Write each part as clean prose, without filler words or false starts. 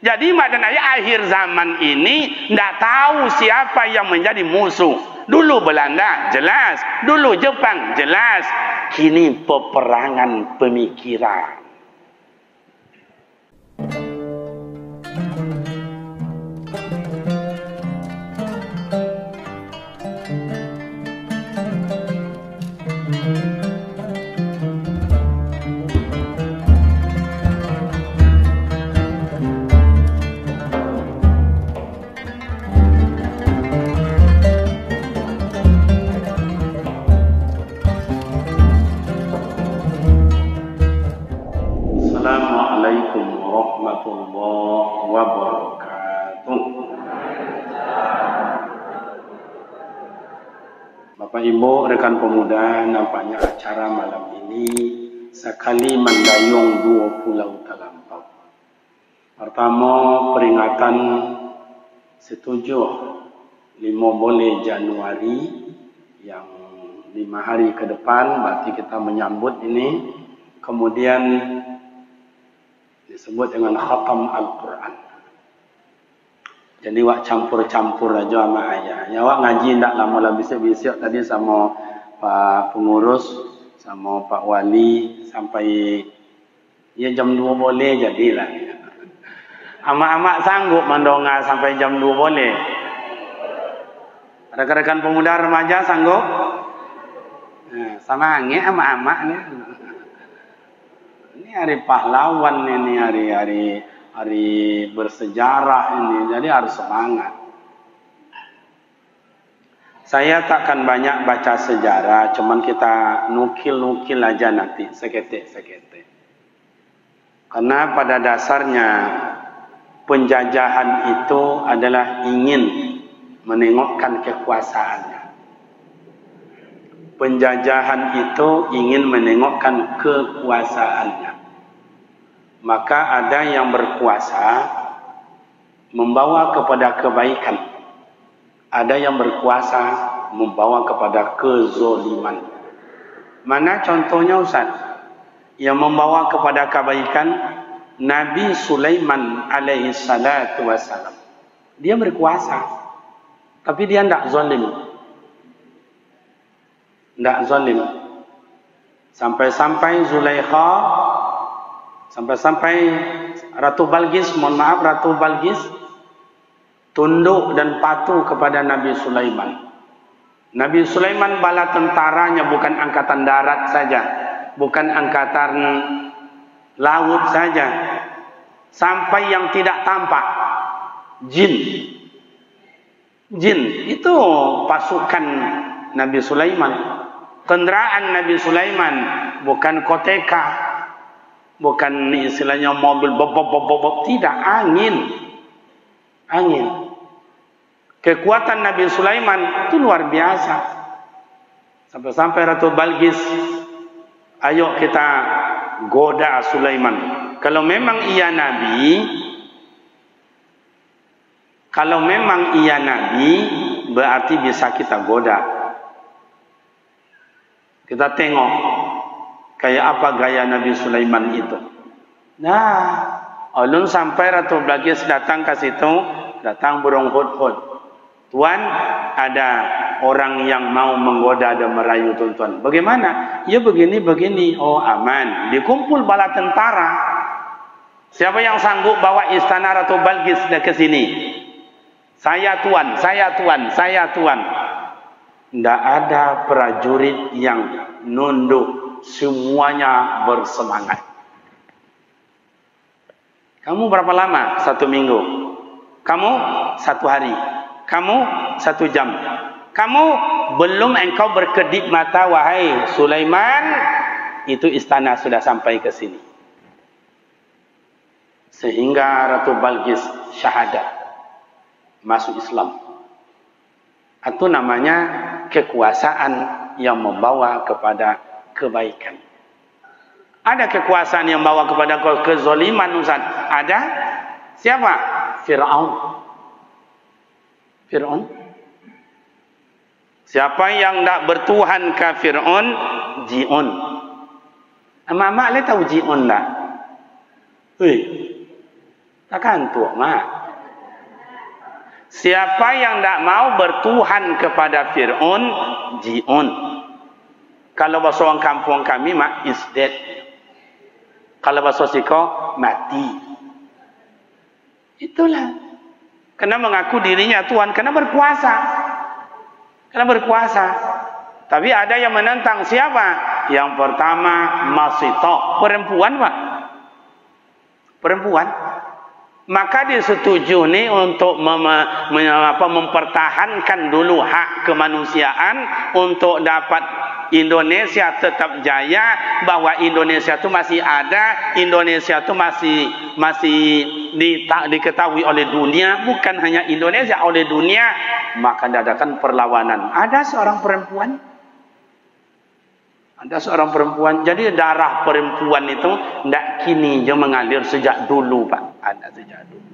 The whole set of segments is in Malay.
Jadi maknanya akhir zaman ini tidak tahu siapa yang menjadi musuh. Dulu Belanda, jelas. Dulu Jepang, jelas. Kini peperangan pemikiran. Assalamualaikum warahmatullahi wabarakatuh. Bapak Ibu, rekan pemuda, nampaknya acara malam ini sekali mendayung dua pulau terlampau. Pertama, peringatan 15 Januari yang 5 hari ke depan, berarti kita menyambut ini. Kemudian disebut dengan khatam Al-Quran. Jadi wak campur-campur aja sama ayah. Ya wak ngaji ndak lama lah bisik-bisik tadi sama Pak Pengurus, sama Pak Wali sampai ya jam 2 boleh jadilah. Amak-amak sanggup mendongak sampai jam 2 boleh. Rekan-rekan pemuda remaja sanggup? Nah, sama angin amak-amak nih. Ini hari pahlawan ini, hari bersejarah ini, jadi harus semangat. Saya takkan banyak baca sejarah, cuman kita nukil-nukil aja nanti, seketik-seketik. Karena pada dasarnya penjajahan itu adalah ingin menengokkan kekuasaannya. Penjajahan itu ingin menengokkan kekuasaannya. Maka ada yang berkuasa membawa kepada kebaikan. Ada yang berkuasa membawa kepada kezoliman. Mana contohnya Ustaz? Yang membawa kepada kebaikan, Nabi Sulaiman alaihi salatu wassalam. Dia berkuasa, tapi dia tidak zalim. Tidak zalim. Sampai-sampai Zulaikha, sampai-sampai Ratu Balqis, mohon maaf Ratu Balqis, tunduk dan patuh kepada Nabi Sulaiman. Nabi Sulaiman bala tentaranya bukan angkatan darat saja, bukan angkatan laut saja, sampai yang tidak tampak, jin. Jin itu pasukan Nabi Sulaiman. Kendaraan Nabi Sulaiman bukan koteka, bukan istilahnya mobil bob, tidak, angin. Kekuatan Nabi Sulaiman itu luar biasa. Sampai-sampai Ratu Balqis, ayo kita goda Sulaiman. Kalau memang ia nabi, berarti bisa kita goda. Kita tengok kayak apa gaya Nabi Sulaiman itu. Nah, ulun sampai Ratu Balqis datang ke situ, datang burung hud-hud. Tuan, ada orang yang mau menggoda dan merayu tuan-tuan. Bagaimana? Ya begini. Oh, aman. Dikumpul bala tentara. Siapa yang sanggup bawa istana Ratu Balqis ke sini? Saya tuan. Tidak ada prajurit yang nunduk, semuanya bersemangat. Kamu berapa lama? 1 minggu. Kamu 1 hari. Kamu 1 jam. Kamu belum engkau berkedip mata, wahai Sulaiman, itu istana sudah sampai ke sini. Sehingga Ratu Balqis syahadat, masuk Islam. Itu namanya kekuasaan yang membawa kepada kebaikan. Ada kekuasaan yang membawa kepada kezaliman, Ustaz. Ada? Siapa? Fir'aun. Siapa yang tidak bertuhan ke Fir'aun? Ji'un. Mak le tahu Ji'un tak? Takkan tu mak. Siapa yang tak mau bertuhan kepada Fir'aun, ji'un. Kalau bahasa orang kampung kami mak is dead. Kalau bahasa siko mati. Itulah. Kena mengaku dirinya Tuhan, kena berkuasa. Kena berkuasa. Tapi ada yang menentang siapa? Yang pertama Masito, perempuan Pak. Perempuan. Maka dia setuju nih untuk mempertahankan dulu hak kemanusiaan untuk dapat Indonesia tetap jaya, bahwa Indonesia itu masih ada, Indonesia itu masih diketahui oleh dunia, bukan hanya Indonesia, oleh dunia. Maka diadakan perlawanan. Ada seorang perempuan. Ada seorang perempuan. Jadi darah perempuan itu tidak kini je mengalir sejak dulu Pak. Ada sejak dulu.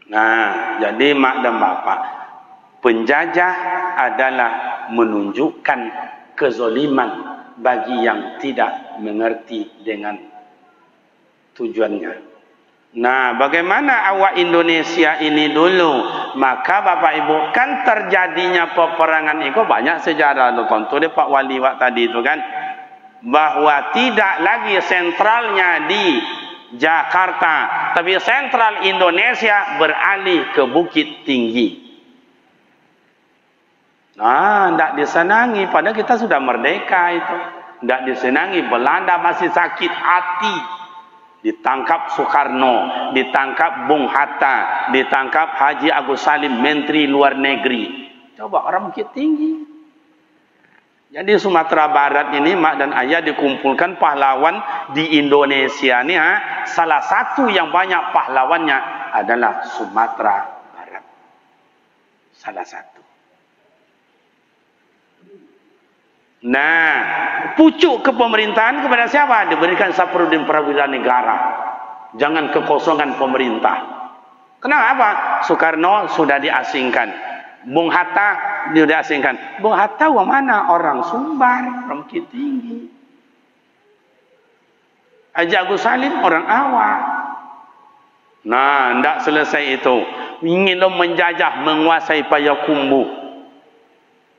Nah, jadi mak dan bapak, penjajah adalah menunjukkan kezoliman bagi yang tidak mengerti dengan tujuannya. Nah, bagaimana awak Indonesia ini dulu? Maka Bapak Ibu, kan terjadinya peperangan itu banyak sejarah. Contoh dia Pak Wali Wak tadi itu kan, bahwa tidak lagi sentralnya di Jakarta, tapi sentral Indonesia beralih ke Bukit Tinggi. Nah, tidak disenangi, padahal kita sudah merdeka itu. Tidak disenangi, Belanda masih sakit hati. Ditangkap Soekarno, ditangkap Bung Hatta, ditangkap Haji Agus Salim, Menteri Luar Negeri. Coba orang Bukit Tinggi. Jadi Sumatera Barat ini mak dan ayah dikumpulkan pahlawan di Indonesia ni salah satu yang banyak pahlawannya adalah Sumatera Barat. Salah satu. Nah, pucuk kepemerintahan kepada siapa? Diberikan Saprodin Prawira Negara. Jangan kekosongan pemerintah. Kenapa? Soekarno sudah diasingkan. Bung Hatta dia diasingkan. Bung Hatta wa mana? Orang Sumbar, orang Bukit Tinggi. Haji Agus Salim orang awak. Nah, tidak selesai itu. Ingin menjajah, menguasai Payakumbuh.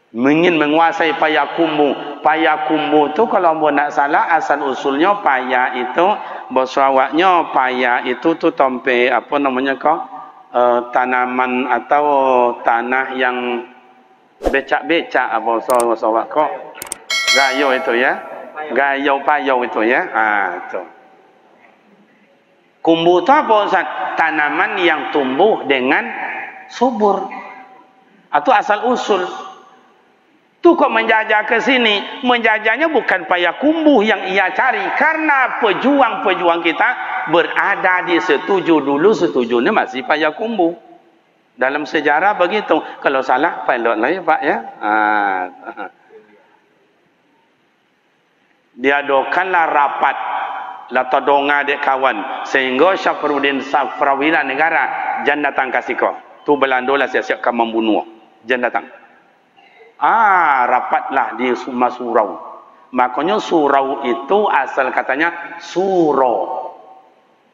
Ingin menguasai Payakumbuh. Payakumbuh itu kalau mau nak salah asal usulnya Paya itu bahasa awaknya Paya itu tu tompe apa namanya kau tanaman atau tanah yang becak-becak apa bahasa awak kau gayo itu ya, gayo payau itu ya, itu. Kumbu itu apa Ustaz? Tanaman yang tumbuh dengan subur. Atau asal usul. Tu kok menjajah ke sini, menjajahnya bukan Payakumbuh yang ia cari, karena pejuang-pejuang kita berada di setuju dulu, setujunya masih Payakumbuh. Dalam sejarah begitu. Kalau salah pilot lah ya Pak ya. Diadakanlah rapat latodonga dek kawan sehingga Saprodin Prawira Negara jan datang kasih kau. Tu Belanda lah siap-siapkan membunuh. Jan datang. Rapatlah di Surau. Makanya surau itu asal katanya suro.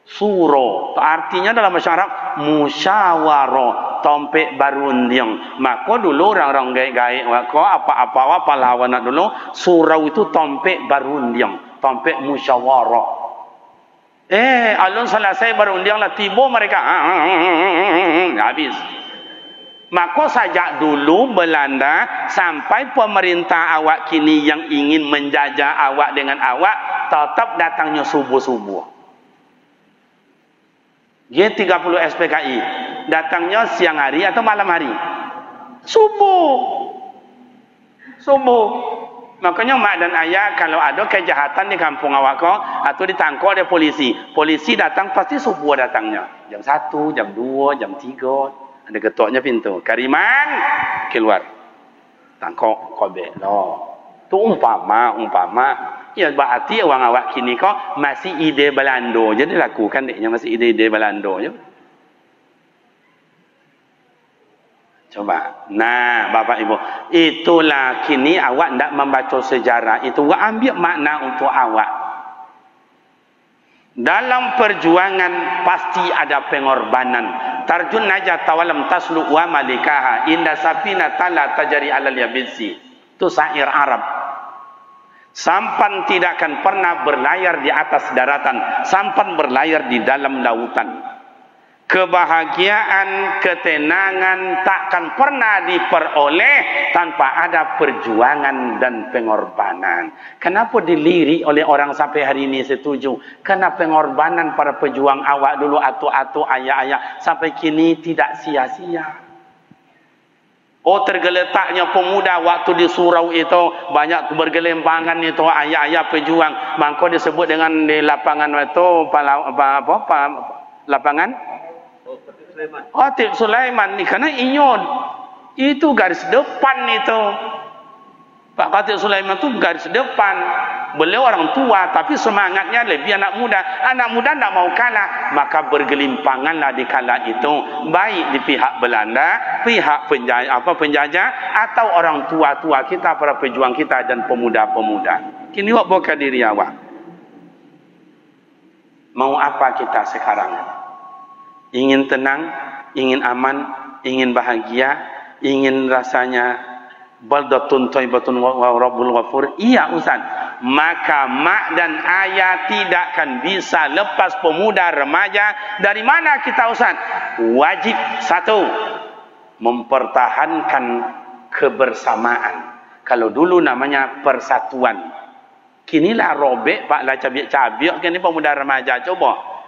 Suro. Artinya dalam bahasa Arab musyawarah, tompek barundiang. Maka dulu orang-orang gaik-gaik maka apa-apa pahlawan dulu surau itu tompek barundiang, tompek musyawarah. Alun selesai barundiang lah tiba mereka habis. Maka sejak dulu Belanda sampai pemerintah awak kini yang ingin menjajah awak dengan awak tetap datangnya subuh-subuh. G30 SPKI datangnya siang hari atau malam hari? Subuh. Subuh. Makanya mak dan ayah kalau ada kejahatan di kampung awak kau atau ditangkap oleh polisi, polisi datang pasti subuh datangnya. Jam 1, jam 2, jam 3. Ada ketuknya pintu. Kariman keluar. Tangkap kobek lo. Tu umpama. Ya berarti orang awak kini kau masih ide Belanda. Jadi lakukan deknya masih ide-ide Belanda je. Coba. Nah, Bapak Ibu, itulah kini awak tidak membaca sejarah. Itu awak ambil makna untuk awak. Dalam perjuangan pasti ada pengorbanan. Tarjun najah tawalam taslu wa malikaha inda safina tala tajari alal yabisi. Itu syair Arab. Sampan tidak akan pernah berlayar di atas daratan, sampan berlayar di dalam lautan. Kebahagiaan, ketenangan takkan pernah diperoleh tanpa ada perjuangan dan pengorbanan. Kenapa dilirik oleh orang sampai hari ini setuju? Karena pengorbanan para pejuang awak dulu, atu-atu, ayah-ayah, sampai kini tidak sia-sia. Oh, tergeletaknya pemuda waktu di surau itu, banyak bergelimpangan itu ayah-ayah pejuang. Maka disebut dengan di lapangan itu lapangan Khatib Sulaiman ni, karena inyod itu garis depan itu. Pak Khatib Sulaiman itu garis depan. Beliau orang tua tapi semangatnya lebih anak muda. Anak muda tidak mau kalah, maka bergelimpanganlah di kala itu, baik di pihak Belanda, pihak penjajah atau orang tua-tua kita, para pejuang kita dan pemuda-pemuda. Kini awak buka diri awak. Mau apa kita sekarang? Ingin tenang, ingin aman, ingin bahagia, ingin rasanya baldatun thayyibatun wa rabbul ghafur. Iya Ustaz. Maka mak dan ayah tidak akan bisa lepas pemuda remaja. Dari mana kita Ustaz? Wajib satu, mempertahankan kebersamaan. Kalau dulu namanya persatuan. Kinilah robek Pak lah cabiak-cabiak, kini pemuda remaja. Coba.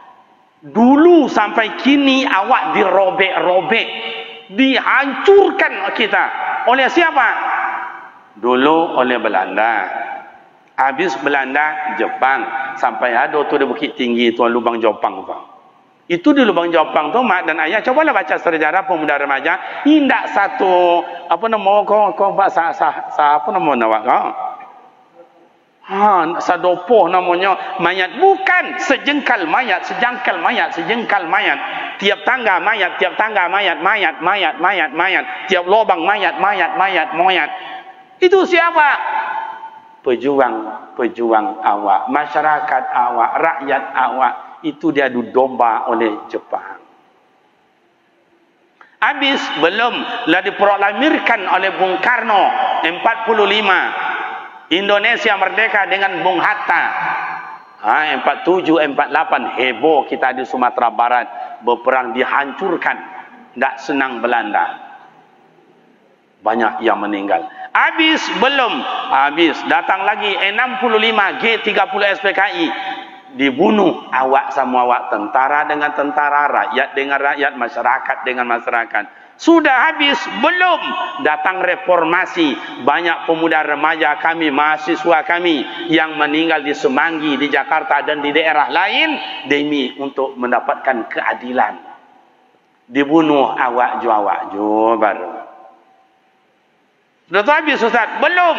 Dulu sampai kini awak dirobek-robek, dihancurkan kita. Oleh siapa? Dulu oleh Belanda. Habis Belanda, Jepang. Sampai ada tu di Bukit Tinggi tu, lubang Jepang tu. Itu di lubang Jepang tu, mak dan ayah cobalah baca sejarah pemuda remaja. Tidak satu apa nama kau apa nama awak kau? Sadopoh namanya mayat, bukan sejengkal mayat, sejengkal mayat, sejengkal mayat. Tiap tangga mayat, tiap tangga mayat, mayat, mayat, mayat, mayat. Tiap lubang mayat, mayat, mayat, mayat. Itu siapa? Pejuang awak, masyarakat awak, rakyat awak. Itu dia diadu domba oleh Jepang. Habis belum lah diproklamirkan oleh Bung Karno 45. Indonesia merdeka dengan Bung Hatta. 47, 48 heboh kita di Sumatera Barat, berperang, dihancurkan. Tak senang Belanda. Banyak yang meninggal. Habis belum? Habis. Datang lagi 65 G30 SPKI. Dibunuh awak sama awak, tentara dengan tentara, rakyat dengan rakyat, masyarakat dengan masyarakat. Sudah habis belum? Datang reformasi, banyak pemuda remaja kami, mahasiswa kami yang meninggal di Semanggi, di Jakarta dan di daerah lain demi untuk mendapatkan keadilan. Dibunuh awak jo baru. Sudah habis Ustaz? Belum.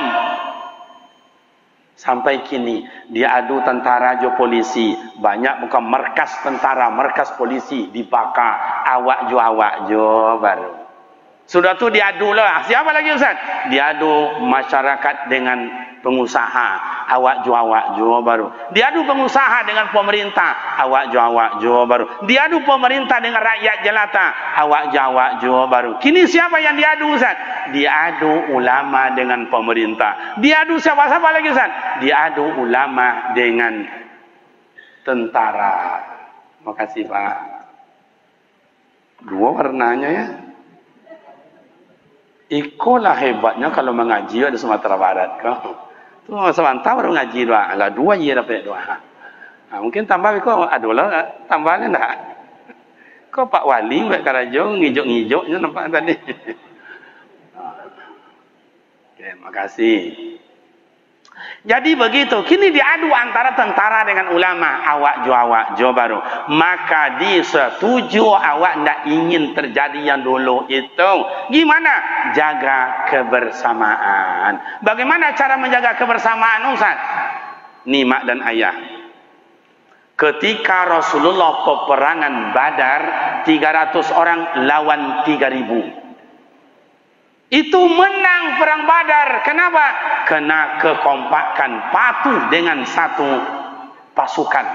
Sampai kini diadu tentara jo polisi, banyak bukan markas tentara, markas polisi dibakar, awak jo baru. Sudah tu diadu lah. Siapa lagi Ustaz? Diadu masyarakat dengan pengusaha, awak jo baru. Diadu pengusaha dengan pemerintah, awak jo baru. Diadu pemerintah dengan rakyat jelata, awak jo baru. Kini siapa yang diadu Ustaz? Diadu ulama dengan pemerintah. Diadu siapa lagi Ustaz? Diadu ulama dengan tentara. Makasih Pak. Dua warnanya ya. Ikolah hebatnya kalau mengaji di Sumatera Barat kau. Tu sebentar baru ngaji dua. Lah dua ye dapat dua. Mungkin tambah kau adolah tambahnya dah. Kau Pak Wali buat karajo ngijok-ngijoknya nampak tadi. Oke, makasih. Jadi begitu. Kini diadu antara tentara dengan ulama, awak jo baru. Maka disetujui awak tidak ingin terjadi yang dulu itu. Gimana? Jaga kebersamaan. Bagaimana cara menjaga kebersamaan Ustaz? Nih mak dan ayah. Ketika Rasulullah peperangan Badar, 300 orang lawan 3000. Itu menang perang Badar. Kenapa? Kena kekompakan, patuh dengan satu pasukan.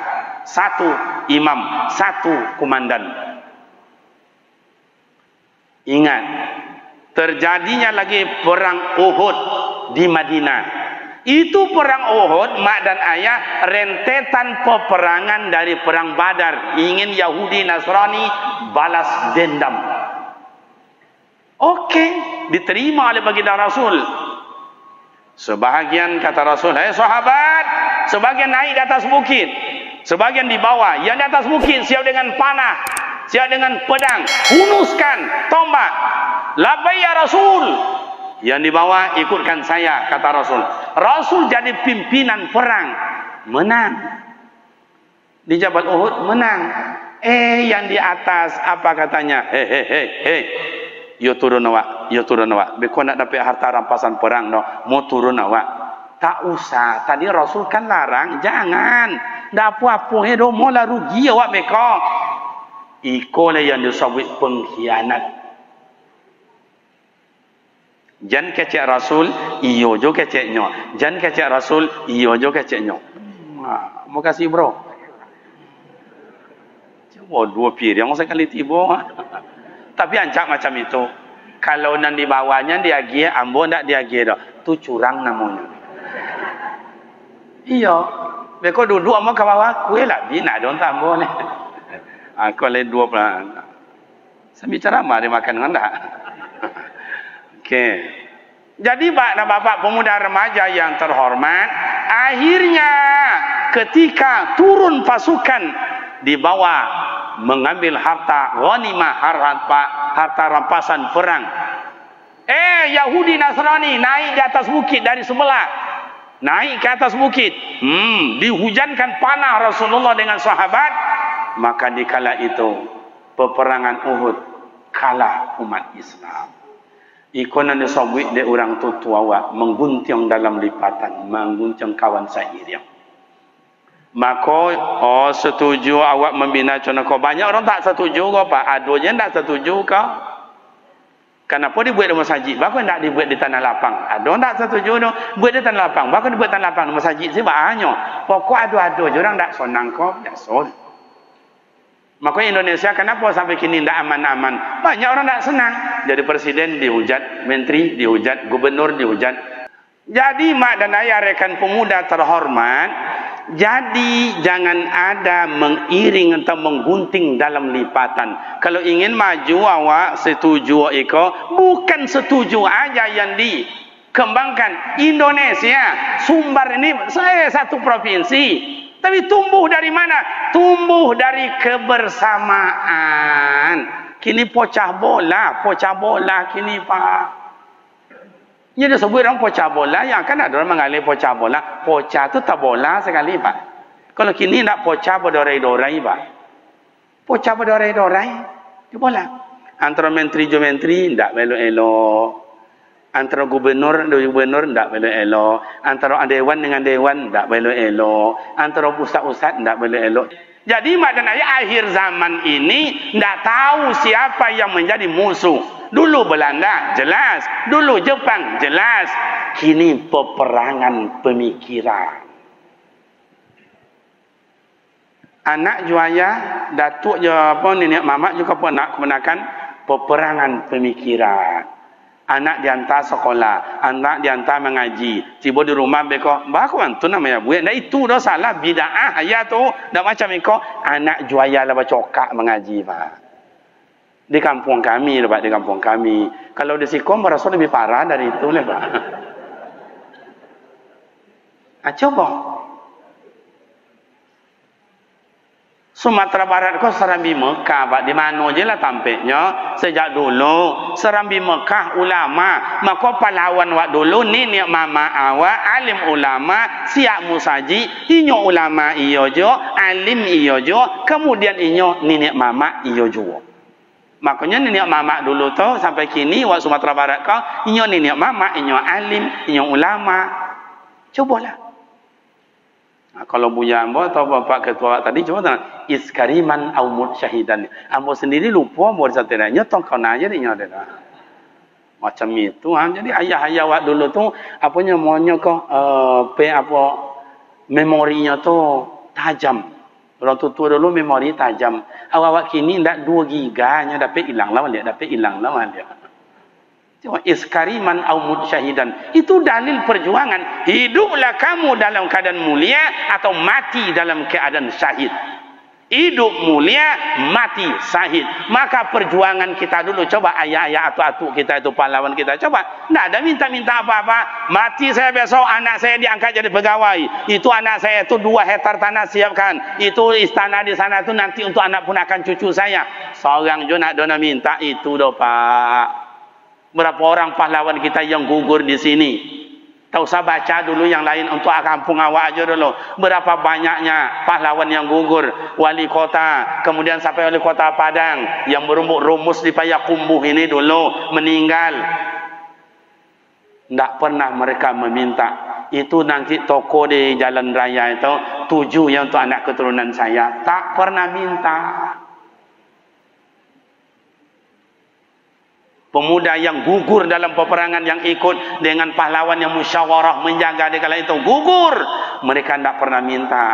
satu imam, satu komandan. Ingat, terjadinya lagi perang Uhud di Madinah. Itu perang Uhud, mak dan ayah rentetan peperangan dari perang Badar. Ingin Yahudi Nasrani balas dendam. Oke, diterima oleh baginda Rasul. Sebahagian kata Rasul, "Hai sahabat, sebagian naik di atas bukit, sebagian di bawah. Yang di atas bukit siap dengan panah, siap dengan pedang, hunuskan tombak. Labbaik ya Rasul." Yang di bawah ikutkan saya, kata Rasul. Rasul jadi pimpinan perang, menang. Di Jabal Uhud menang. Yang di atas apa katanya? Hei, yo turun awak, yo turun awak. Beko nak dapat harta rampasan perang, no, mau turun awak. Tak usah. Tadi Rasul kan larang, jangan. Dah apa-apa, do mula rugi awak beko. Ikolah yang disebut pengkhianat. Jan kecek Rasul, iyo jo keceknya. Jan kecek Rasul, iyo jo keceknya. Mau kasih bro. Coba 2 piring sekali tiba. Tapi ancak macam itu. Kalau nan di bawahnya dia gie, ambo ndak dia gie dah. Tu curang namanya. Iya. Beko duduk sama ke bawah, kue lah bina don tambo ni. Aku le 2 pelan. Saya bicara mari makan ngandak. Okey. Jadi bapak pemuda remaja yang terhormat, akhirnya ketika turun pasukan di bawah mengambil harta ghanimah, harta rampasan perang. Yahudi Nasrani naik di atas bukit dari sebelah. Naik ke atas bukit. Dihujankan panah Rasulullah dengan sahabat. Maka dikala itu peperangan Uhud kalah umat Islam. Ikonan disebut de orang tua menggunting dalam lipatan, menggunting kawan seiring. Maka setuju awak membina contoh. Banyak orang tak setuju kau pak. Adunya tak setuju kau. Kenapa dibuat di masjid? Bahkan tak dibuat di tanah lapang. Adu tak setuju no. Buat di tanah lapang. Bahkan dibuat tanah lapang di masjid sih banyak. Pokok adu-adu orang tak senang kau. Tak son. Maka Indonesia kenapa sampai kini tidak aman-aman? Banyak orang tidak senang. Jadi presiden dihujat, menteri dihujat, gubernur dihujat. Jadi mak dan ayah rekan pemuda terhormat, jadi jangan ada mengiring atau menggunting dalam lipatan. Kalau ingin maju awak setuju iko, bukan setuju aja yang dikembangkan. Indonesia, Sumbar ini saya satu provinsi. Tapi tumbuh dari mana? Tumbuh dari kebersamaan. Kini pecah bola kini pak. Ini disebut orang pecah bola. Yang kan ada orang mengalih pecah bola. Pecah tu tak bola sekali pak. Kalau kini nak pecah berdorai-dorai pak. Pecah berdorai-dorai. Di bola. Antara menteri jo menteri tak elok-elok. Antara gubernur dengan gubernur tidak boleh elok. Antara dewan dengan dewan tidak boleh elok. Antara ustaz-ustaz tidak boleh elok. Jadi mak dan ayah akhir zaman ini tidak tahu siapa yang menjadi musuh. Dulu Belanda jelas, dulu Jepang jelas. Kini peperangan pemikiran. Anak juaya, datuk je apa nenek mamak juga pernah kemenakan peperangan pemikiran. Anak diantar sekolah, anak diantar mengaji. Tiba di rumah beko, bahkan tu namanya buat. Nah itu dah salah bidaah ayat tu. Dah macam beko, anak juaya lah cokak mengaji pak. Di kampung kami lah pak, di kampung kami. Kalau di Sikom merasa lebih parah dari itu lah pak. Coba. Sumatera Barat kau Serambi Mekah, pak. Di mana je lah tampaknya sejak dulu Serambi Mekah ulama. Maka pahlawan wak dulu ni mama awak alim ulama siap musaji inyo ulama iyo jo alim iyo jo kemudian inyo nenek mama iyo jo. Makanya nenek mama dulu tu sampai kini wak Sumatera Barat kau inyo nenek mama inyo alim inyo ulama. Cobalah. Nah, kalau Buya Ambo atau Bapak Ketua tadi coba tanya iskariman au mutsyahidan. Ambo sendiri lupa buat satiranya tong kau nanya dia ada. Macam itu jadi ayah-ayah wak dulu tu apanya maunya kau apa memorinya tu tajam. Orang tua dulu memori tajam. Awak kini ndak 2 giganya dapat hilang lah dia, dapat hilang lah dia. Cuma iskariman au mutsyahidan. Itu dalil perjuangan. Hiduplah kamu dalam keadaan mulia atau mati dalam keadaan syahid. Hidup mulia, mati syahid. Maka perjuangan kita dulu. Coba ayah-ayah atuk-atuk kita itu, pahlawan kita. Coba. Tidak ada minta-minta apa-apa. Mati saya besok, anak saya diangkat jadi pegawai. Itu anak saya itu 2 hektar tanah siapkan. Itu istana di sana itu nanti untuk anak ponakan cucu saya. Seorang juga nak dona minta itu doh Pak. Berapa orang pahlawan kita yang gugur di sini? Tak usah baca dulu yang lain, untuk kampung awak aja dulu. Berapa banyaknya pahlawan yang gugur. Wali kota, kemudian sampai wali kota Padang yang berumus di Payakumbuh ini dulu meninggal. Tidak pernah mereka meminta. Itu nanti toko di jalan raya itu 7 yang untuk anak keturunan saya. Tak pernah minta. Pemuda yang gugur dalam peperangan yang ikut dengan pahlawan yang musyawarah menjaga di kala itu gugur. Mereka tidak pernah minta.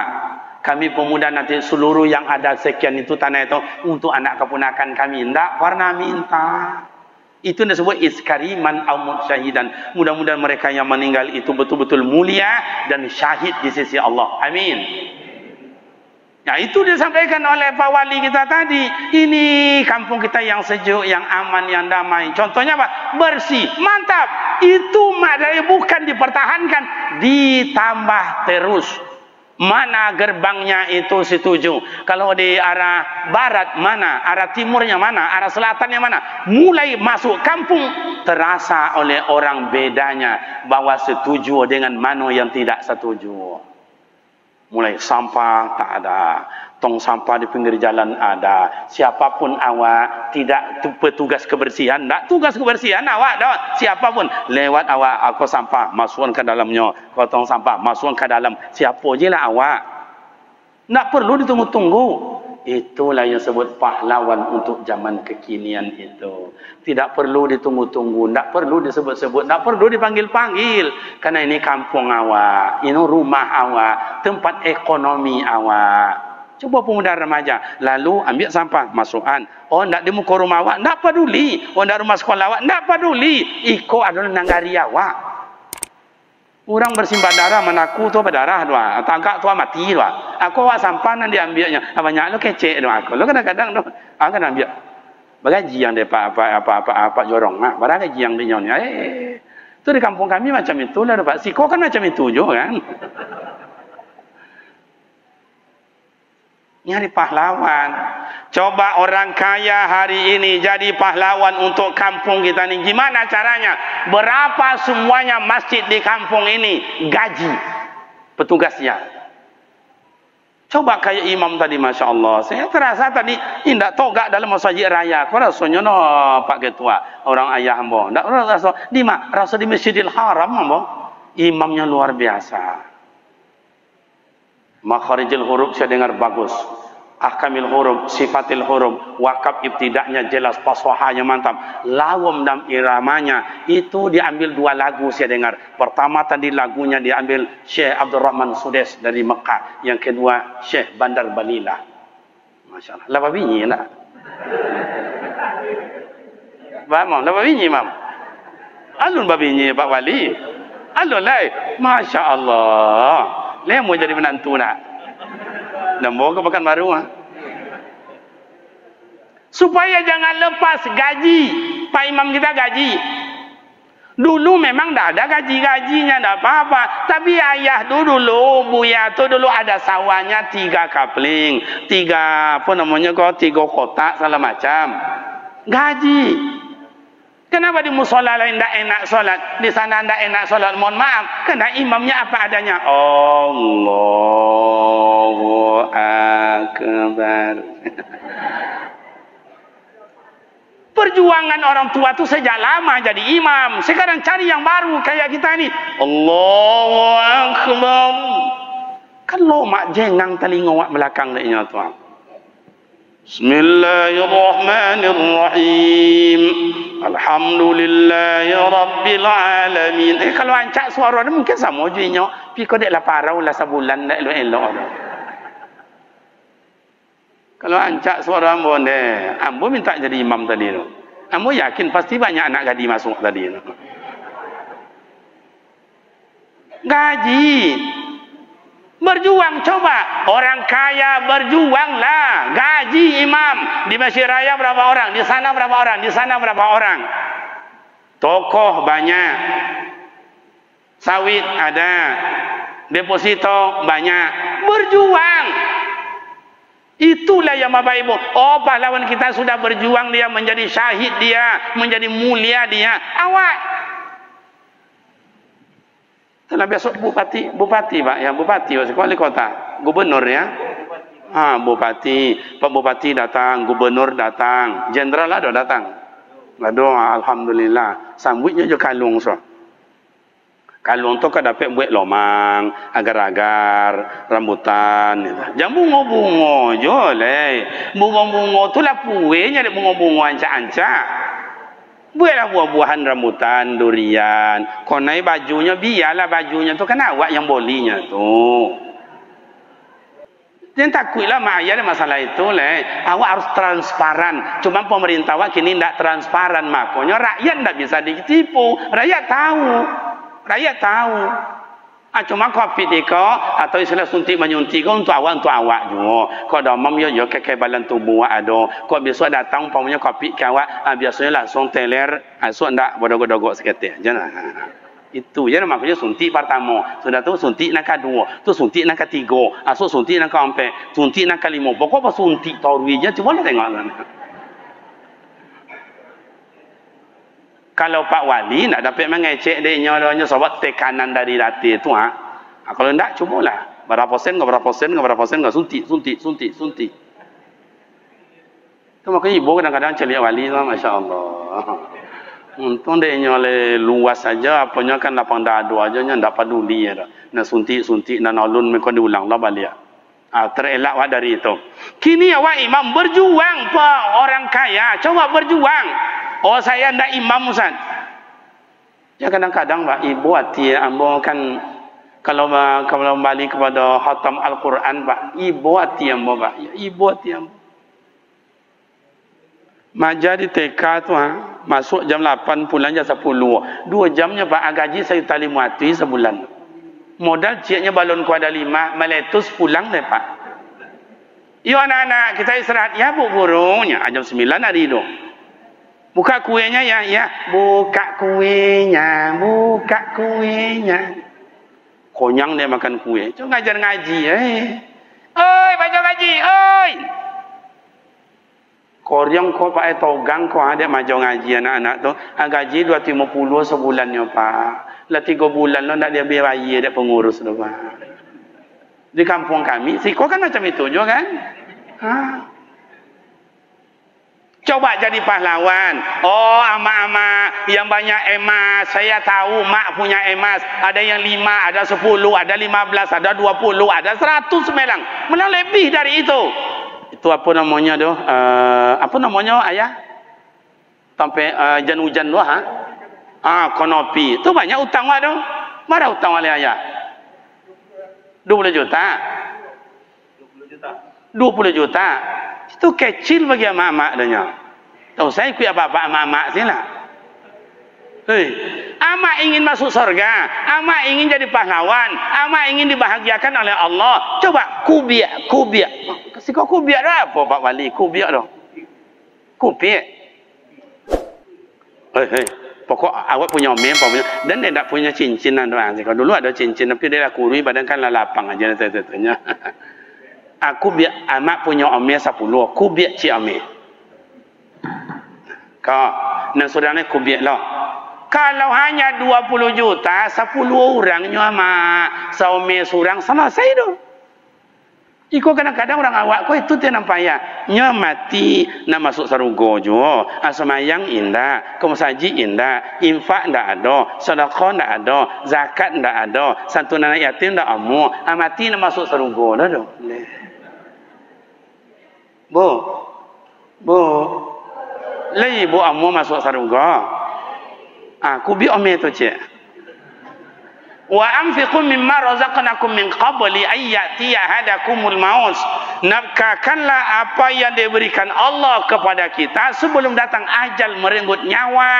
Kami pemuda nanti seluruh yang ada sekian itu tanah itu untuk anak keponakan kami. Tidak pernah minta. Itu disebut iskariman au mutsyahidan. Mudah-mudahan mereka yang meninggal itu betul-betul mulia dan syahid di sisi Allah. Amin. Nah, itu disampaikan oleh Pak Wali kita tadi. Ini kampung kita yang sejuk, yang aman, yang damai. Contohnya apa? Bersih, mantap. Itu maknanya bukan dipertahankan, ditambah terus. Mana gerbangnya itu setuju. Kalau di arah barat mana, arah timurnya mana, arah selatannya mana. Mulai masuk kampung terasa oleh orang bedanya bahwa setuju dengan mana yang tidak setuju. Mulai sampah tak ada, tong sampah di pinggir jalan ada. Siapapun awak tidak petugas kebersihan, tak tugas kebersihan awak dah. Siapapun lewat awak, aku sampah masukkan ke dalamnya, kau tong sampah masukkan ke dalam. Siapa je lah awak. Tak perlu ditunggu-tunggu. Itulah yang sebut pahlawan untuk zaman kekinian itu. Tidak perlu ditunggu-tunggu, tidak perlu disebut-sebut, tidak perlu dipanggil-panggil. Karena ini kampung awak, ini rumah awak, tempat ekonomi awak. Coba pemuda remaja, lalu ambil sampah, masukkan. Oh, tidak di muka rumah awak, tidak peduli. Oh, tidak rumah sekolah awak, tidak peduli. Iko adalah nangari awak. Orang bersimbah darah, manaku tu berdarah doa, tangkak tu mati doa. Aku awak sampah nanti ambilnya. Banyak lo kecek doa aku. Lo kadang-kadang doa, aku kan ambil. Bagaji yang dia apa jorong, barang gaji yang dia nyonya. Tu di kampung kami macam itu lah, Pak. Siko kan macam itu juga kan. Nyari pahlawan. Coba orang kaya hari ini jadi pahlawan untuk kampung kita ni. Gimana caranya? Berapa semuanya masjid di kampung ini gaji petugasnya? Coba kayak imam tadi, Masya Allah. Saya terasa tadi tidak togak dalam masjid raya. Kau rasanya no Pak Ketua, orang ayah hamba. Tak rasa di mana? Rasa di Masjidil Haram hamba. Imamnya luar biasa. Makharijil huruf saya dengar bagus. Ahkamil huruf, sifatil huruf, wakaf ibtidaknya jelas, faswahanya mantap. Lawam dan iramanya itu diambil 2 lagu saya dengar. Pertama tadi lagunya diambil Syekh Abdul Rahman Sudes dari Mekah. Yang kedua Syekh Bandar Balila. Masya Allah. Lapa binyi lah. Bagaimana? Lapa binyi, Mam? Alun babinyi Pak Wali. Alun lah. Masya Allah. Dia mau jadi menantu nak. Dan mau ke pekan baru supaya jangan lepas gaji. Pak Imam kita gaji. Dulu memang dah ada gaji-gajinya, dah apa-apa. Tapi ayah dulu, buya tu dulu ada sawahnya 3 kapling, 3 kotak segala macam. Gaji. Kenapa di musola lain tidak enak solat, di sana tidak enak solat? Mohon maaf, karena imamnya apa adanya. Allahu Akbar. Perjuangan orang tua itu sejak lama jadi imam. Sekarang cari yang baru kayak kita ini. Allahu Akbar. Kan lo mak jengang telinga wak belakang deknya tuan. Bismillahirrahmanirrahim. Alhamdulillahi rabbil alamin. Kalau ancak suara dia mungkin sama juinya. Pi kau deklah parau lah sebulan dak elok-elok. Kalau ancak suara ambo deh, ambo minta jadi imam tadi tu. Ambo yakin pasti banyak anak gadis masuk tadi tu. Gaji. Berjuang coba. Orang kaya berjuanglah. Gaji imam. Di Masjid Raya berapa orang? Di sana berapa orang? Di sana berapa orang? Tokoh banyak. Sawit ada. Deposito banyak. Berjuang. Itulah yang Bapak Ibu. Oh, pahlawan kita sudah berjuang, dia menjadi syahid, dia menjadi mulia, dia. Awak. Telah besok bupati Pak, ya bupati, wali kota, gubernur ya. Bupati, Pak Bupati datang, gubernur datang, jenderal ada datang. Aduh, alhamdulillah. Sambutnya je kalung so. Kalung tu kan dapat buat lomang, agar-agar, rambutan. Jangan bunga-bunga je leh. Bunga-bunga tu lah puenya dek bunga-bunga ancak-ancak. Buatlah buah-buahan rambutan, durian. Konai bajunya, biarlah bajunya tu kan awak yang bolinya tu. Jangan takutlah mak ayah ada masalah itu leh. Awak harus transparan. Cuma pemerintah awak kini tidak transparan. Makanya rakyat tidak bisa ditipu. Rakyat tahu. Rakyat tahu. Cuma COVID iko atau istilah suntik menyuntik untuk awak juga. Kau demam yo kekebalan tubuh ada. Kau besok datang umpamanya COVID ke awak, biasanya langsung teler, esok ndak bodog-bodog seketik. Jangan. Itu je maknanya suntik pertama. Sudah tu suntik nak kedua, tu suntik nak ketiga, esok suntik nak keempat, suntik nak kelima. Pokok apa suntik tahu je cuba lah tengok sana. Kalau Pak Wali nak dapat mengecek dia nyonya sebab tekanan dari latih tu kalau ndak cubalah berapa sen suntik. Tu makanya ibu kadang-kadang celik wali tu masya-Allah. Untung dia nyole luas saja apanya kan lapang dadu aja nya ndak peduli ya. Nak suntik nak nalun mereka diulang lah balik. Terelak awak dari itu. Kini awak imam berjuang Pak, orang kaya coba berjuang. Oh saya ndak imam Ustaz. Ya kadang-kadang Pak ibu hati ambo kan kalau kembali kepada khatam Al-Quran Pak, ibu hati ambo Pak. Ya, ibu hati ambo. Maja di TK tu masuk jam 8 pulang jam 10. 2 jamnya Pak gaji saya tali mati sebulan. Modal ciknya balon ku ada 5, meletus pulang deh Pak. Yo anak-anak kita istirahat ya Bu gurunya jam 9 hari itu. Buka kuenya ya. Buka kuenya. Konyang dia makan kue. Cuma ngajar ngaji. Oi, baca ngaji. Oi. Koryang kau pakai togang kau ada majo ngaji anak-anak tu. Gaji 250 sebulannya Pak. Lah 3 bulan lo nak dia biar bayi dia pengurus tu Pak. Di kampung kami, si kau kan macam itu juga kan? Coba jadi pahlawan. Oh, ama-ama yang banyak emas. Saya tahu mak punya emas. Ada yang 5, ada 10, ada 15, ada 20, ada 100 semelang. Malah lebih dari itu. Itu apa namanya tu? Apa namanya ayah? Sampai hujan-hujan tu konopi. Itu banyak utang wak tu. Mana utang oleh ayah? 20 juta. 20 juta. Itu kecil bagi mak-mak danya. Tahu saya ikut apa-apa mak-mak sila. Amak ingin masuk surga, amak ingin jadi pahlawan, amak ingin dibahagiakan oleh Allah. Coba kubiak. Si kau kubiak dah apa Pak Wali? Kubiak dah. Kubiak. Pokok awak punya omel dan dia tak punya cincin kalau dulu ada cincin tapi dia dah kurui badan kan lapang aja tetenya. Aku biar amak punya omel 10, aku biar cik omel. Kau nak saudara aku biar lah. Kalau hanya 20 juta, 10 orangnya amak saomel surang selesai tu. Iko kadang-kadang orang awak kau itu dia nampak ya. Nya mati nak masuk surga jo. Semayang indah, kemusaji indah, infak ndak ada, sedekah ndak ada, zakat ndak ada, santunan yatim ndak amu. Mati nak masuk surga dah tu. Bu. Lai ibu amu masuk surga. Aku bi ome tu cik. Wa anfiqu mimma razaqnakum min qabli ay ya'tiya ahadakumul maut nafkahkanlah apa yang diberikan Allah kepada kita sebelum datang ajal merenggut nyawa.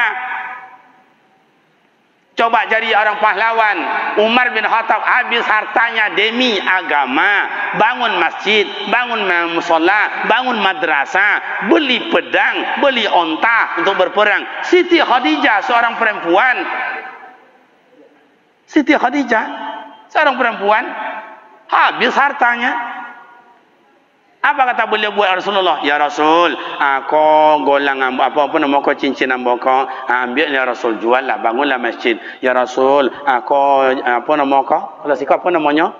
Coba jadi orang pahlawan. Umar bin Khattab habis hartanya demi agama, bangun masjid, bangun mushola, bangun madrasah, beli pedang, beli onta untuk berperang. Siti Khadijah seorang perempuan, Siti Khadijah seorang perempuan habis hartanya. Apa kata beliau buat Rasulullah? Ya Rasul, aku golang apa nama kau cincin ambo kau, ambil ya Rasul, jual lah, bangunlah masjid. Ya Rasul, aku apa nama kau? Kalau sikap apa namanya?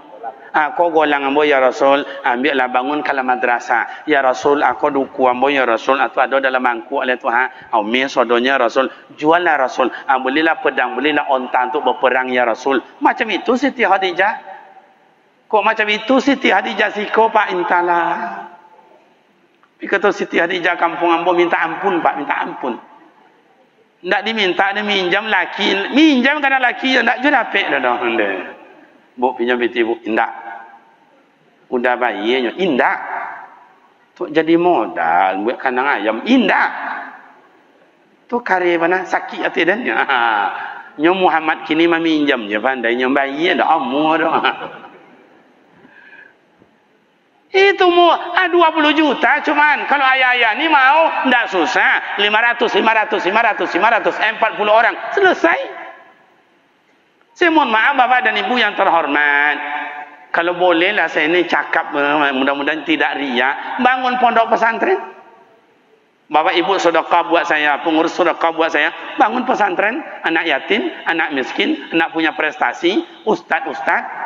Aku golang ambo ya Rasul, ambil lah, bangun kalau madrasah. Ya Rasul, aku duku ambo ya Rasul, atau ada dalam mangkuk oleh Tuhan. Amin sodonya Rasul, jual lah Rasul, belilah pedang, belilah onta untuk berperang ya Rasul. Macam itu Siti Khadijah. Kok macam itu Siti Khadijah siko Pak intala. Kata Siti Khadijah kampung ambo minta ampun Pak, minta ampun. Ndak diminta, dia minjam laki. Minjam karena laki yang ndak juga dapat dah. Bu pinjam biti bu, indak. Udah bayinya, indak. Tu jadi modal buat kandang ayam, indak. Tu kare mana sakit hati dan nya. Nyo Muhammad kini meminjam je pandai nyo bayi dah umur dah. Itu mu 20 juta cuman kalau ayah-ayah ni mau ndak susah 500 40 orang selesai. Saya mohon maaf Bapak dan Ibu yang terhormat, kalau bolehlah saya ini cakap, mudah-mudahan tidak ria, bangun pondok pesantren. Bapak Ibu sedekah buat saya, pengurus sedekah buat saya, bangun pesantren, anak yatim, anak miskin, anak punya prestasi, ustad-ustad.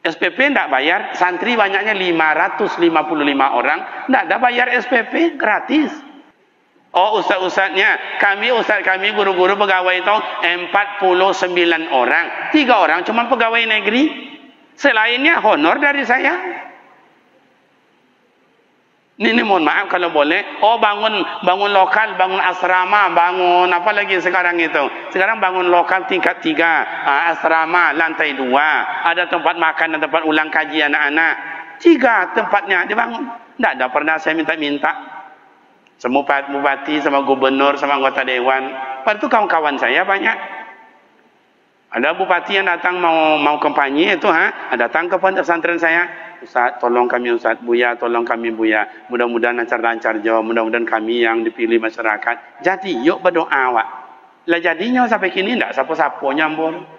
SPP tidak bayar, santri banyaknya 555 orang, tidak ada bayar SPP, gratis. Oh ustaz-ustaznya, ustaz kami guru-guru pegawai itu 49 orang, 3 orang cuma pegawai negeri, selainnya honor dari saya. Ini mohon maaf kalau boleh. Oh bangun lokal, bangun asrama, bangun apa lagi sekarang itu? Sekarang bangun lokal tingkat 3, asrama lantai 2, ada tempat makan dan tempat ulang kaji anak-anak. 3 tempatnya dibangun. Tidak ada pernah saya minta-minta. Semua bupati, sama gubernur, sama anggota dewan. Lepas itu kawan-kawan saya banyak. Ada bupati yang datang mau kampanye itu, datang ke pesantren saya. Ustaz, tolong kami Ustaz, Buya, tolong kami Buya. Mudah-mudahan lancar-lancar jauh, mudah-mudahan kami yang dipilih masyarakat. Jadi, yuk berdoa wak. Lah jadinya sampai kini enggak siapa-siapa nyambung.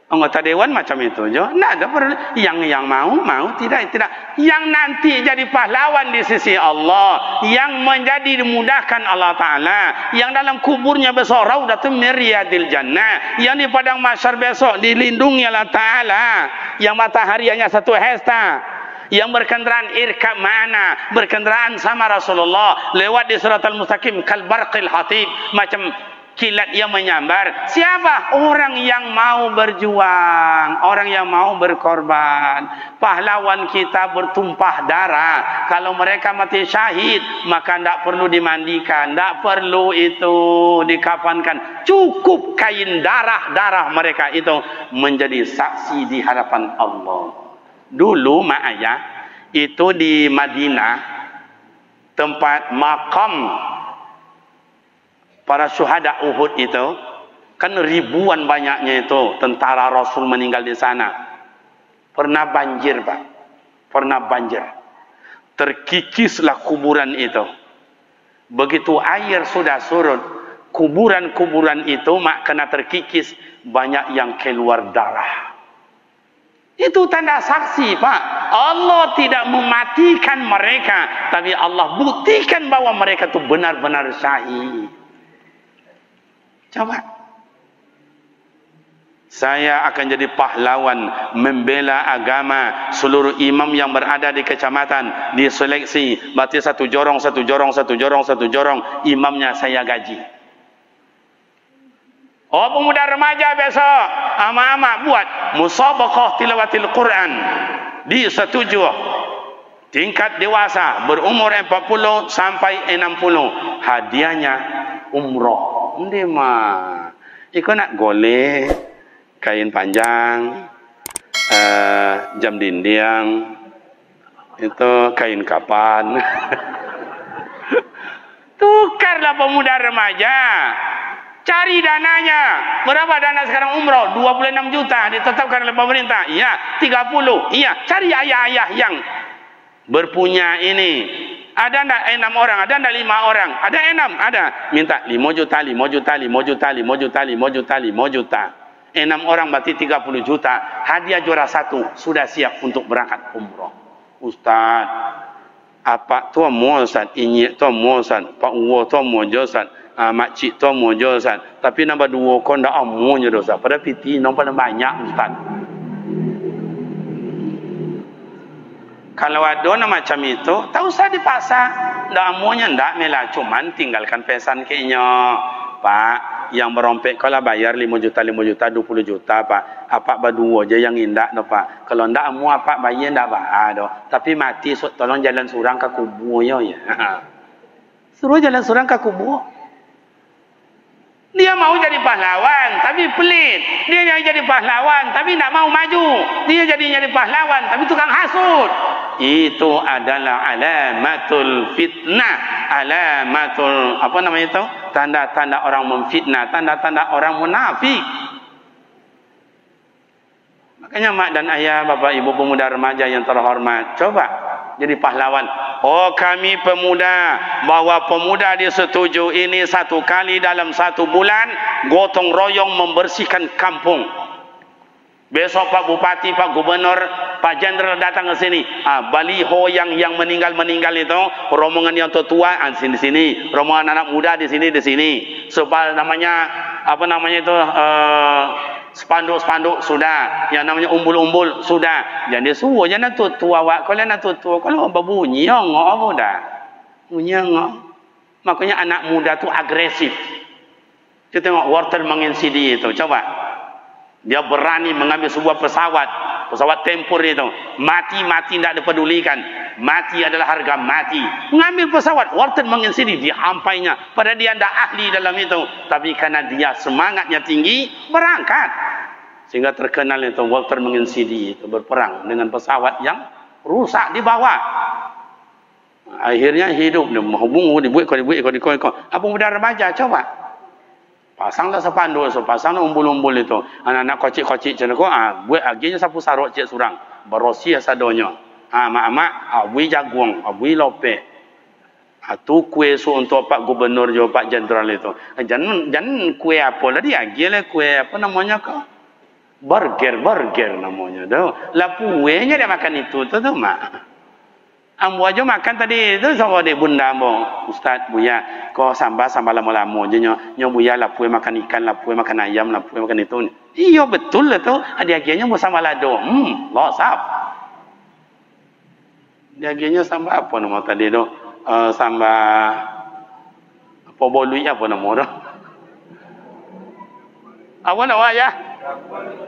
Anggota dewan macam itu jo. Enggak ada perlu yang mau, tidak. Yang nanti jadi pahlawan di sisi Allah, yang menjadi dimudahkan Allah Taala, yang dalam kuburnya besok raudatun min riyadil jannah, yang di padang mahsyar besok dilindungi Allah Taala, yang mataharinya satu hesta, yang berkendaraan irkab ma'ana, berkendaraan sama Rasulullah, lewat di siratal mustaqim kal barqil hatib, macam kilat yang menyambar. Siapa? Orang yang mau berjuang, orang yang mau berkorban. Pahlawan kita bertumpah darah. Kalau mereka mati syahid, maka tidak perlu dimandikan, tidak perlu itu dikafankan. Cukup kain darah mereka itu menjadi saksi di hadapan Allah. Dulu mak ayah itu di Madinah, tempat makam para syuhada Uhud itu, kan ribuan banyaknya itu tentara Rasul meninggal di sana. Pernah banjir Pak, pernah banjir. Terkikislah kuburan itu. Begitu air sudah surut, kuburan-kuburan itu kena terkikis, banyak yang keluar darah. Itu tanda saksi Pak. Allah tidak mematikan mereka, tapi Allah buktikan bahwa mereka itu benar-benar syahid. Coba. Saya akan jadi pahlawan membela agama. Seluruh imam yang berada di kecamatan diseleksi, berarti satu jorong, imamnya saya gaji. Oh pemuda remaja besok, ama-ama buat musabaqah tilawatil Quran, disetujui. Tingkat dewasa berumur 40 sampai 60, hadiahnya umroh. Ndema. Iko nak golek kain panjang, jam dinding, itu kain kapan. Tukarlah pemuda remaja, cari dananya. Berapa dana sekarang umroh? 26 juta ditetapkan oleh pemerintah. Iya, 30. Iya, cari ayah-ayah yang berpunya ini. Ada enggak 6 orang? Ada enggak 5 orang? Ada 6? Ada. Minta 5 juta, 5 juta, 5 juta, 5 juta, 5 juta, 5 juta. 6 orang berarti 30 juta. Hadiah juara 1 sudah siap untuk berangkat umroh. Ustaz, apa tu mo Ustaz, ini tu mo Ustaz, Pak Uwo tu mo jo Ustaz, makcik tu mo jo Ustaz. Tapi nombor 2 kau ndak amunya Ustaz. Pada piti nombor banyak Ustaz. Kalau ada macam itu, tak usah dipaksa. Ndak amunya ndak melah, cuman tinggalkan pesan kayaknya. Pak, yang merompek kalau bayar 5 juta, 5 juta, 20 juta Pak. Apa berdua aja yang indah no Pak. Kalau ndak amu apa bayar ndak bah tapi mati tolong jalan surang ke kubur ya. Suruh jalan surang ke kubur. Dia mau jadi pahlawan tapi pelit. Dia yang jadi pahlawan tapi tidak mau maju. Dia jadi pahlawan tapi tukang hasut. Itu adalah alamatul fitnah, alamatul apa namanya itu? Tanda-tanda orang memfitnah, tanda-tanda orang munafik. Makanya mak dan ayah, bapak ibu pemuda remaja yang terhormat, coba jadi pahlawan. Oh, kami pemuda, bahwa pemuda disetujui ini 1 kali dalam 1 bulan gotong royong membersihkan kampung. Besok Pak Bupati, Pak Gubernur, Pak Jenderal datang ke sini. Baliho yang meninggal itu, rombongan yang tua di sini, rombongan anak muda di sini. Sebab namanya apa namanya itu spanduk-spanduk sudah, yang namanya umbul-umbul sudah. Jadi suruh jangan tua awak kalau nak tua kalau berbunyi ngok apa dah. Bunyi ngok. Makanya anak muda tu agresif. Kita tengok Walter Mangensidi itu, coba. Dia berani mengambil sebuah pesawat tempur itu. Mati tidak dipedulikan. Mati adalah harga mati. Mengambil pesawat, Walter Mangensidi dihampainya. Padahal dia tidak ahli dalam itu. Tapi karena dia semangatnya tinggi, berangkat. Sehingga terkenal itu Walter Mangensidi itu berperang dengan pesawat yang rusak di bawah. Akhirnya hidup. Dia menghubung, dibuat. Apa muda remaja, coba. Pasanglah sepanduk, pasanglah umbul-umbul itu. Anak-anak kocik-kocik macam tu, buat aginya sapu sarok cik surang. Berosia sadonya. Mak-mak, abui jagung, abui lope. Tu kue su untuk Pak Gubernur juga Pak Jenderal itu. Jangan kue apa lah dia, agilah kue apa namanya kau? Burger namanya tu. Lah kuenya dia makan itu tu mak. Ambo aja makan tadi itu sama de bunda ambo. Ustaz Buya, kau sambal lama-lama je nyo Buya lapue makan ikan, lapue makan ayam, lapue makan itu. Iya betul lah tu. Adik-adiknya mau sambal lado. Losap. Adik-adiknya sambal apa nama tadi tu? Sambal apa bolui apa nama tu? Apa nama ya?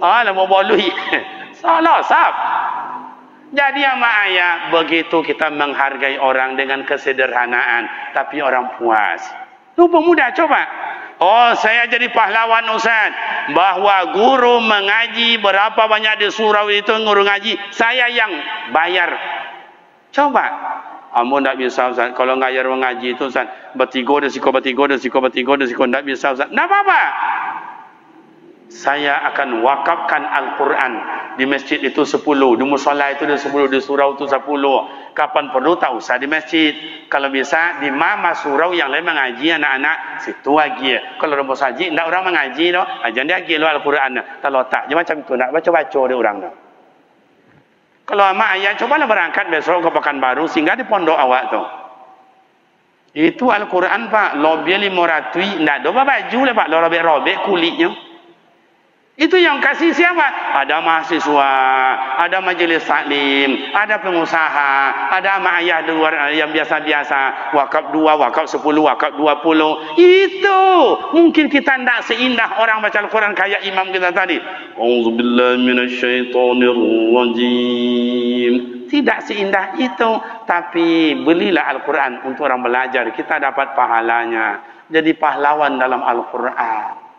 Nama bolui. Losap. Jadi sama ayah, begitu kita menghargai orang dengan kesederhanaan, tapi orang puas. Lu pemuda coba. Oh, saya jadi pahlawan Ustaz. Bahwa guru mengaji berapa banyak di surau itu guru ngaji, saya yang bayar. Coba. Kamu tidak bisa Ustaz. Kalau ngayar mengaji itu Ustaz, bertigo, tidak bisa Ustaz. Tidak apa-apa. Saya akan wakafkan Al-Quran di masjid itu 10, di musola itu 10, di surau itu 10. Kapan perlu tak usah di masjid. Kalau bisa di mama surau yang lain mengaji anak-anak situ lagi. Kalau orang haji tidak orang mengaji no, jangan dia gilo Al-Quran. Kalau tak je macam itu nak baca-baca dia orang no. Kalau ama ayah cobalah berangkat besok ke Pekanbaru sehingga di pondok awak tu. Itu Al-Quran Pak, lobby 500, tidak ada baju lah Pak, robek-robek kulitnya. Itu yang kasih siapa? Ada mahasiswa, ada majelis taklim, ada pengusaha, ada ama ayah di luar yang biasa-biasa, wakaf 2, wakaf 10, wakaf 20. Itu mungkin kita tidak seindah orang baca Al-Quran kayak imam kita tadi. Auzubillahi minasyaitonirrajim. Tidak seindah itu, tapi belilah Al-Quran untuk orang belajar, kita dapat pahalanya. Jadi pahlawan dalam Al-Quran.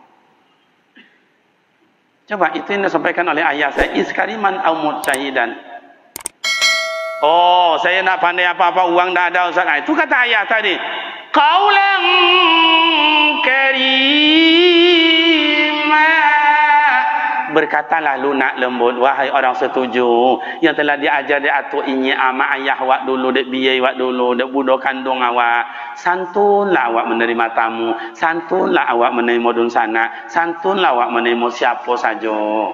Coba itu yang disampaikan oleh ayah saya, iskariman au mutahidan. Oh, saya nak pandai apa-apa, uang dah ada Ustaz. Itu kata ayah tadi. Qaulan karima. Berkatalah lunak lembut, wahai orang setuju yang telah diajar diatur inyi ama ayah awak dulu, dek biaya awak dulu, dek budak kandung awak. Santunlah awak menerima tamu, santunlah awak menerima dun sana, santunlah awak menerima siapa saja.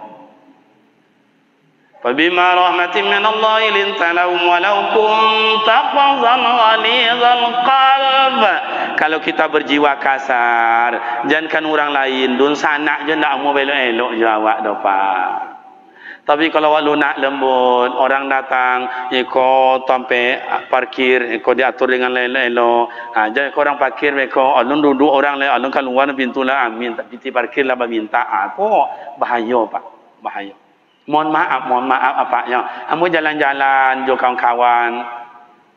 Fabima rahmatin min Allah linta lahum walau kunta fadhan ghalidhal qalb. Kalau kita berjiwa kasar, jangankan orang lain, dun sanak je ndak mau elok-elok je awak dopa. Tapi kalau awak lunak lembut, orang datang, iko sampai parkir, iko diatur dengan elok-elok. Jangan orang parkir mereka, alun duduk orang lain, alun keluar pintu lah, amin, pintu parkir lah minta. Apa bahaya Pak, bahaya. Mohon maaf apaknya. Amu jalan-jalan jo kawan-kawan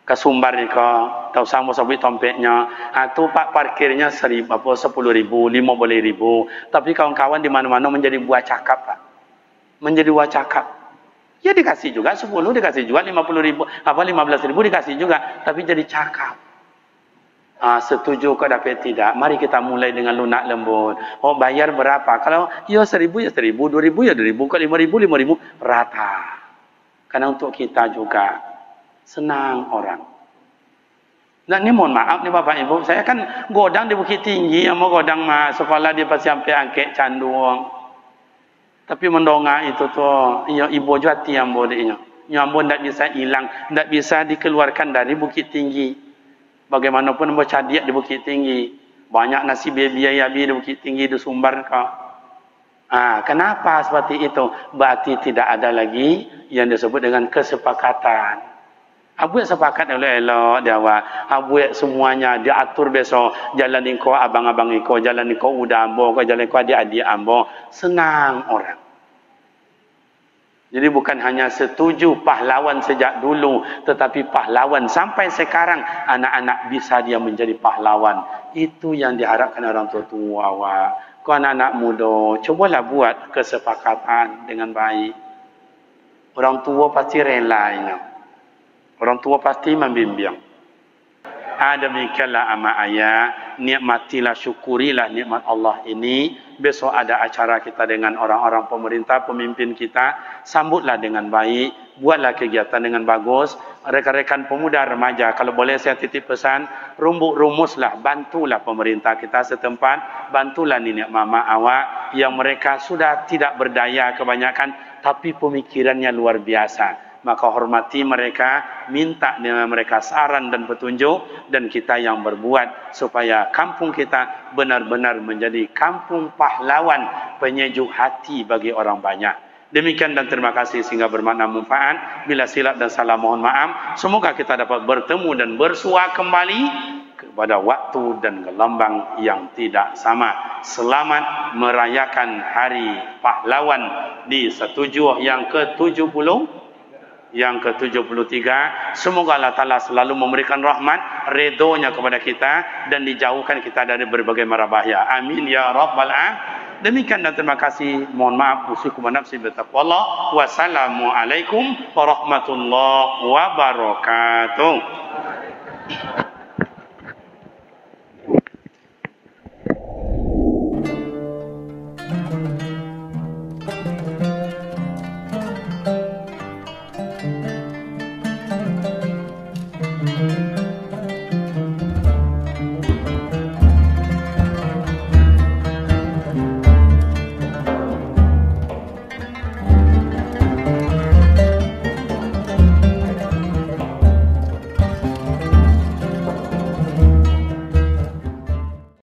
ke Sumbar ni ke, tahu sama sabit tompeknya. Tu pak parkirnya 10.000, 10.000, 15.000. Tapi kawan-kawan di mana-mana menjadi buah cakap Pak. Menjadi buah cakap. Ya dikasih juga 10, dikasih juga 50.000, 15.000 dikasih juga, tapi jadi cakap. Setuju ke dapat tidak? Mari kita mulai dengan lunak lembut. Oh bayar berapa? Kalau ya 1.000 ya 1.000, 2.000 ya 2.000, ke 5.000 rata. Karena untuk kita juga senang orang. Dan ini mohon maaf nih Bapak Ibu, saya kan godang di Bukit Tinggi, mau godang sekolah di sampai angkek Candung. Tapi mendongak itu tuh, ya ibu juati yang bodenya. Nyambo tidak bisa hilang, tidak bisa dikeluarkan dari Bukit Tinggi. Bagaimanapun mau cadiak di Bukit Tinggi, banyak nasi biaya di Bukit Tinggi di Sumbar kau. Kenapa seperti itu? Berarti tidak ada lagi yang disebut dengan kesepakatan. Abuek sepakat elok-elok dia awak. Abuek semuanya diatur besok. Jalan iko abang-abang iko, jalan iko udah ambo, jalan iko adik-adik ambo. Senang orang. Jadi bukan hanya setuju pahlawan sejak dulu, tetapi pahlawan sampai sekarang anak-anak bisa dia menjadi pahlawan. Itu yang diharapkan orang tua-tua awak. Kau anak-anak muda, cobalah buat kesepakatan dengan baik. Orang tua pasti relanya. Orang tua pasti membimbing. Demikianlah ama ayah, nikmatilah, syukurilah nikmat Allah ini. Besok ada acara kita dengan orang-orang pemerintah, pemimpin kita. Sambutlah dengan baik, buatlah kegiatan dengan bagus. Rekan-rekan pemuda remaja, kalau boleh saya titip pesan, rumuslah, bantulah pemerintah kita setempat, bantulah nenek mama awak yang mereka sudah tidak berdaya kebanyakan, tapi pemikirannya luar biasa. Maka hormati mereka, minta dengan mereka saran dan petunjuk, dan kita yang berbuat supaya kampung kita benar-benar menjadi kampung pahlawan, penyejuk hati bagi orang banyak. Demikian dan terima kasih sehingga bermakna manfaat. Bila silap dan salah mohon maaf. Semoga kita dapat bertemu dan bersua kembali kepada waktu dan gelombang yang tidak sama. Selamat merayakan Hari Pahlawan di Setujuh yang ke-70. Yang ke-73, semoga Allah Ta'ala selalu memberikan rahmat, redonya kepada kita dan dijauhkan kita dari berbagai mara bahaya. Amin ya rabbal alamin. Demikian dan terima kasih. Mohon maaf usikum wa nafsi bittaqwallah. Wassalamualaikum warahmatullahi wabarakatuh. Thank you.